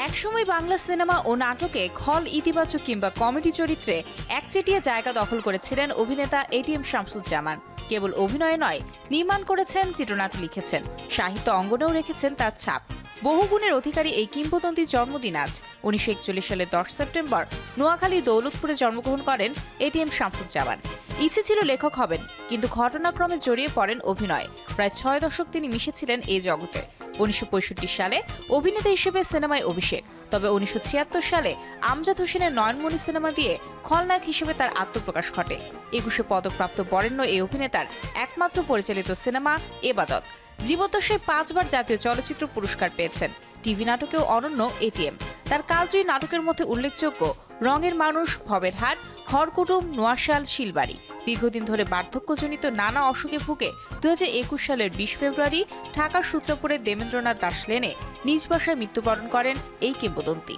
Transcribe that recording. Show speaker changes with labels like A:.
A: একসময় বাংলা সিনেমা ও নাটকে খল ইতিবাচক কিংবা কমেডি চরিত্রে একচেটিয়া জায়গা দখল করেছিলেন অভিনেতা এটিএম শামসুজ্জামান। কেবল অভিনয় নয়, নির্মাণ করেছেন, চিত্রনাট্য লিখেছেন, সাহিত্য অঙ্গনেও রেখেছেন তার ছাপ। বহুগুণের অধিকারী এই কিংবদন্তির জন্মদিন আজ। 1941 সালের 10 সেপ্টেম্বর নোয়াখালীর দৌলতপুরে জন্মগ্রহণ করেন এটিএম শামসুজ্জামান। ইচ্ছে ছিল লেখক হবেন, কিন্তু ঘটনাক্রমে জড়িয়ে পড়েন অভিনয়। প্রায় 6 দশক তিনি মিশেছিলেন এই জগতে। 1965 সালে অভিনেতা হিসেবে সিনেমায় অভিষেক। তবে 1976 সালে আমজাদ হোসেনের নয়নমণি সিনেমা দিয়ে খলনায়ক হিসেবে তার আত্মপ্রকাশ ঘটে। 21 পদকপ্রাপ্ত বরেণ্য এই অভিনেতার একমাত্র পরিচালিত সিনেমা এবাদত। জীবদ্দশায় 5 বার জাতীয় চলচ্চিত্র পুরস্কার পেয়েছেন। টিভি নাটকেও অনন্য এটিএম। তার কাজই নাটকের মধ্যে উল্লেখযোগ্য রঙের মানুষ, ভবের হাট, ঘরকুটুম, নোয়াশাল, শিলবাড়ি। দীর্ঘদিন ধরে বার্ধক্যজনিত নানা অসুখে ভুগে 2021 সালের 20 ফেব্রুয়ারি ঢাকার সূত্রপুরের দেবেন্দ্রনাথ দাস লেনে নিজ বাসায় মৃত্যুবরণ করেন এই কিংবদন্তি।